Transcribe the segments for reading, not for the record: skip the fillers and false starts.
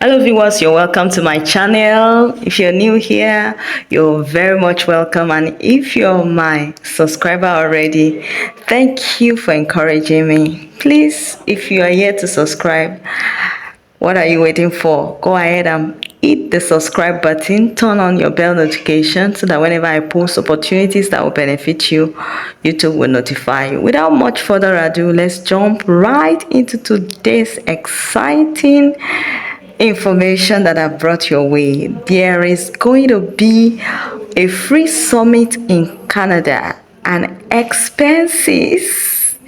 Hello viewers, you're welcome to my channel. If you're new here, you're very much welcome, and if you're my subscriber already, thank you for encouraging me. Please, if you are here to subscribe, what are you waiting for? Go ahead and hit the subscribe button, turn on your bell notification so that whenever I post opportunities that will benefit you, YouTube will notify you. Without much further ado, let's jump right into today's exciting information that I brought your way. There is going to be a free summit in Canada, and expenses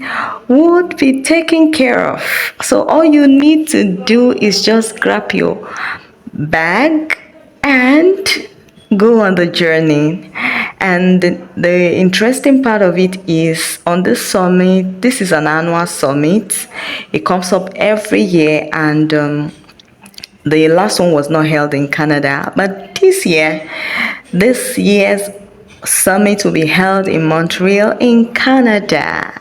would be taken care of. So all you need to do is just grab your bag and go on the journey. And the interesting part of it is, on this summit, this is an annual summit. It comes up every year, and the last one was not held in Canada, but this year's summit will be held in Montreal in Canada.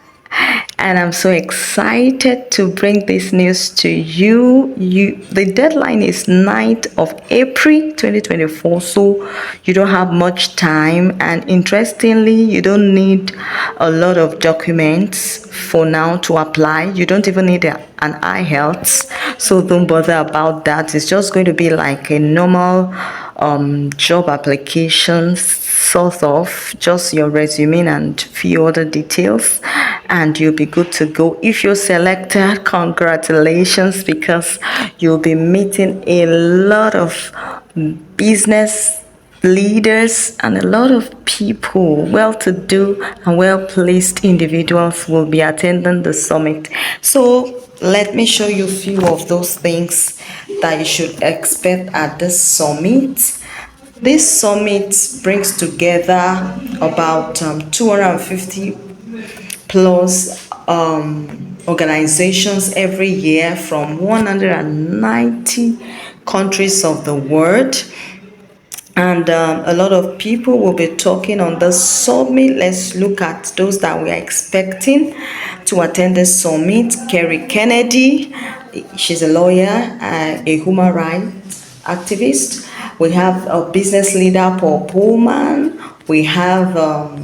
And I'm so excited to bring this news to you. The deadline is 9th of April 2024, so you don't have much time. And interestingly, you don't need a lot of documents for now to apply. You don't even need an Ielts, so don't bother about that. It's just going to be like a normal job application, sort of, just your resume and few other details, and you'll be good to go. If you're selected, congratulations, because you'll be meeting a lot of business leaders and a lot of people, well-to-do and well-placed individuals will be attending the summit. So let me show you a few of those things that you should expect at this summit. This summit brings together about 250 plus organizations every year from 190 countries of the world. And a lot of people will be talking on the summit. Let's look at those that we are expecting to attend the summit. Kerry Kennedy, she's a lawyer, a human rights activist. We have a business leader, Paul Pullman. We have a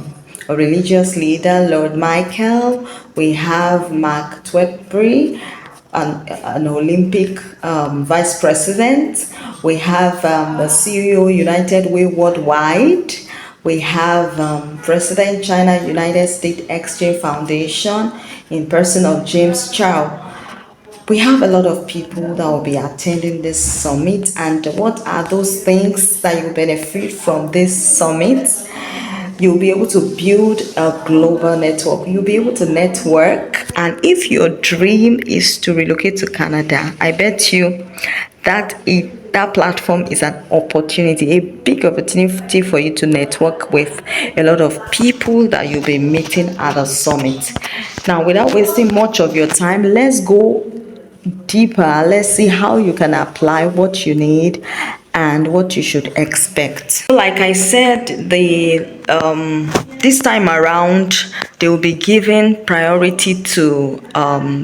religious leader, Lord Michael. We have Mark Twetbury, an Olympic vice president. We have the CEO, United Way Worldwide. We have President China United States Exchange Foundation in person of James Chow. We have a lot of people that will be attending this summit. And what are those things that you benefit from this summit? You'll be able to build a global network. You'll be able to network. And if your dream is to relocate to Canada, I bet you that that platform is an opportunity, a big opportunity for you to network with a lot of people that you'll be meeting at a summit. Now, without wasting much of your time, let's go deeper. Let's see how you can apply what you need and what you should expect. Like I said, this time around, they will be giving priority to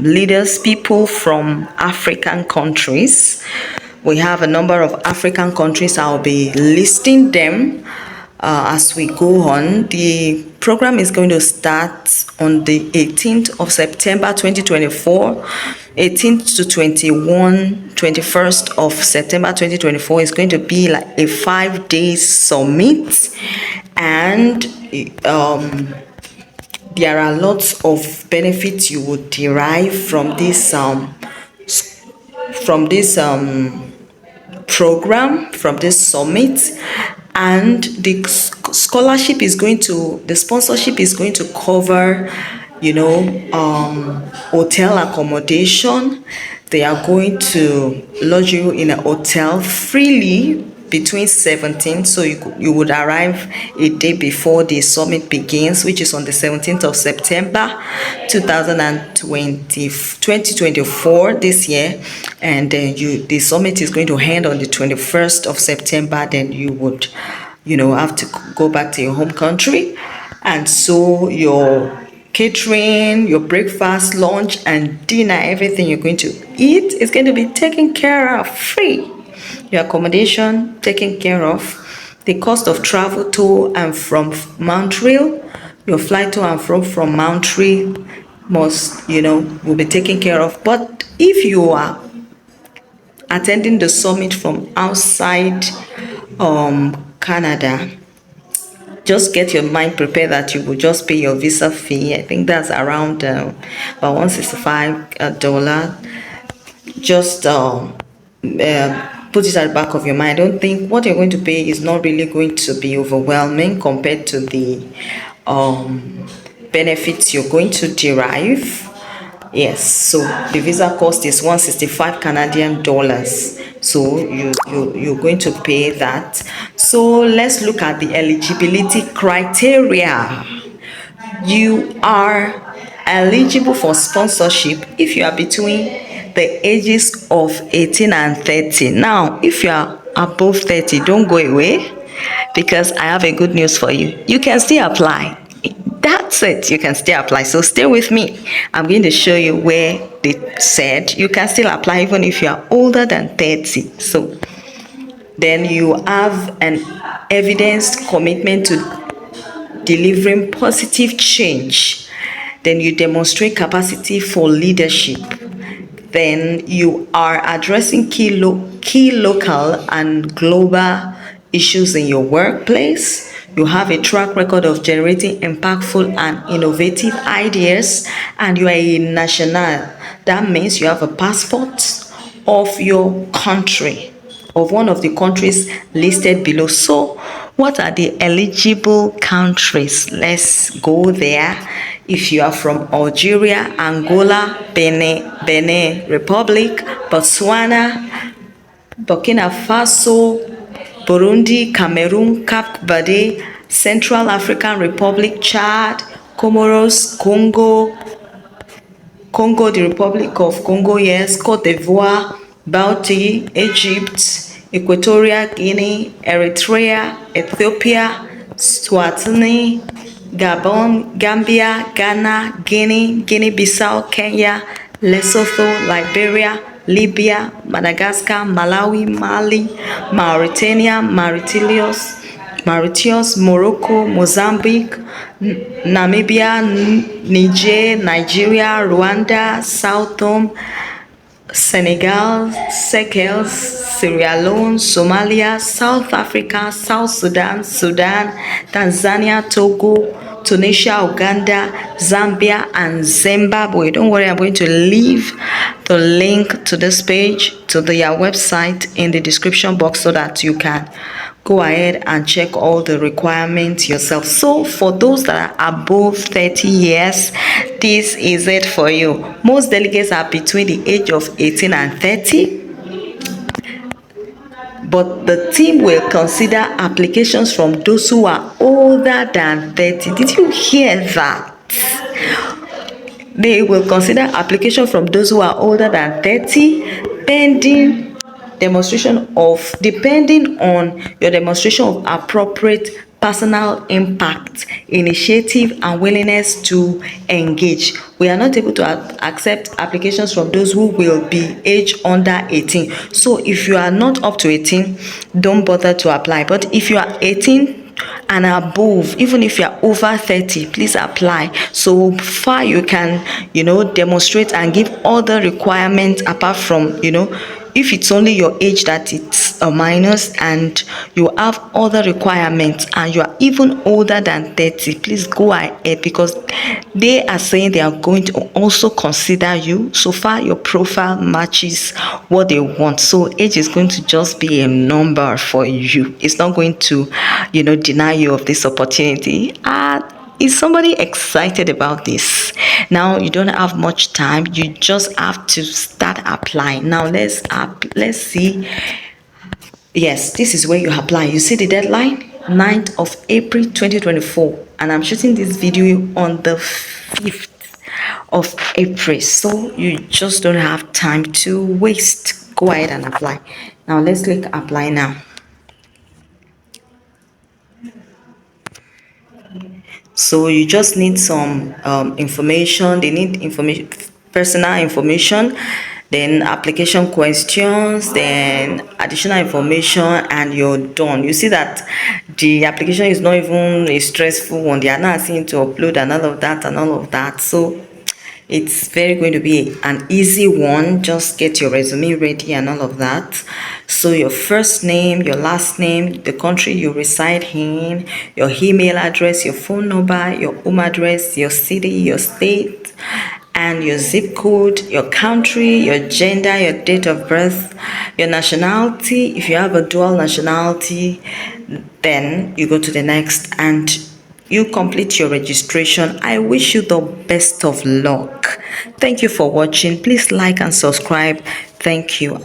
leaders, people from African countries. We have a number of African countries. I'll be listing them as we go on. The program is going to start on the 18th of September 2024. 18th to 21st of September 2024 is going to be like a 5-day summit, and there are lots of benefits you would derive from this program, from this summit. And the sponsorship is going to cover, hotel accommodation. They are going to lodge you in a hotel freely between 17th, so you would arrive a day before the summit begins, which is on the 17th of September 2024 this year. And the summit is going to end on the 21st of September. Then you would have to go back to your home country, and so your catering, your breakfast, lunch, and dinner, everything you're going to eat is going to be taken care of free. Your accommodation taken care of. The cost of travel to and from Montreal, your flight to and from Montreal must, will be taken care of. But if you are attending the summit from outside Canada, just get your mind prepared that you will just pay your visa fee. I think that's around about $165. Just put it at the back of your mind. I don't think what you're going to pay is not really going to be overwhelming compared to the benefits you're going to derive. Yes, so the visa cost is 165 Canadian dollars. So you're going to pay that. So let's look at the eligibility criteria. You are eligible for sponsorship if you are between the ages of 18 and 30. Now, if you are above 30, don't go away, because I have a good news for you. You can still apply. That's it. You can still apply. So stay with me. I'm going to show you where they said you can still apply even if you are older than 30. So then you have an evidenced commitment to delivering positive change. Then you demonstrate capacity for leadership. Then you are addressing key local and global issues in your workplace. You have a track record of generating impactful and innovative ideas, and you are a national. That means you have a passport of your country, of one of the countries listed below. So, what are the eligible countries? Let's go there. If you are from Algeria, Angola, Benin Republic, Botswana, Burkina Faso, Burundi, Cameroon, Cape Verde, Central African Republic, Chad, Comoros, Congo, the Republic of Congo, yes, Cote d'Ivoire, Bauti, Egypt, Equatorial Guinea, Eritrea, Ethiopia, Swatini, Gabon, Gambia, Ghana, Guinea-Bissau, Kenya, Lesotho, Liberia, Libya, Madagascar, Malawi, Mali, Mauritania, Mauritius, Morocco, Mozambique, Namibia, Niger, Nigeria, Rwanda, Sao Tome, Senegal, Seychelles, Sierra Leone, Somalia, South Africa, South Sudan, Tanzania, Togo, Tunisia, Uganda, Zambia, and Zimbabwe. Don't worry, I'm going to leave the link to this page, to their website, in the description box so that you can go ahead and check all the requirements yourself. So for those that are above 30 years, this is it for you. Most delegates are between the age of 18 and 30, but the team will consider applications from those who are older than 30. Did you hear that? They will consider application from those who are older than 30, depending on your demonstration of appropriate personal impact, initiative, and willingness to engage. We are not able to accept applications from those who will be age under 18. So if you are not up to 18, don't bother to apply. But if you are 18 and above, even if you're over 30, please apply. So far you can demonstrate and give all the requirements, apart from if it's only your age that it's a minus, and you have other requirements and you are even older than 30, please go ahead, because they are saying they are going to also consider you. So far your profile matches what they want, so age is going to just be a number for you. It's not going to deny you of this opportunity. Is somebody excited about this? Now you don't have much time, you just have to start applying. Now let's see. Yes, this is where you apply. You see the deadline, 9th of April 2024, and I'm shooting this video on the 5th of April, so you just don't have time to waste. Go ahead and apply. Now let's click apply now. So you just need some information. They need information, personal information, then application questions, then additional information, and you're done. You see that the application is not even a stressful one. They are not asking to upload and all of that and all of that. So it's very going to be an easy one. Just get your resume ready and all of that. So your first name, your last name, the country you reside in, your email address, your phone number, your home address, your city, your state, and your zip code, your country, your gender, your date of birth, your nationality. If you have a dual nationality, then you go to the next and you complete your registration. I wish you the best of luck. Thank you for watching. Please like and subscribe. Thank you.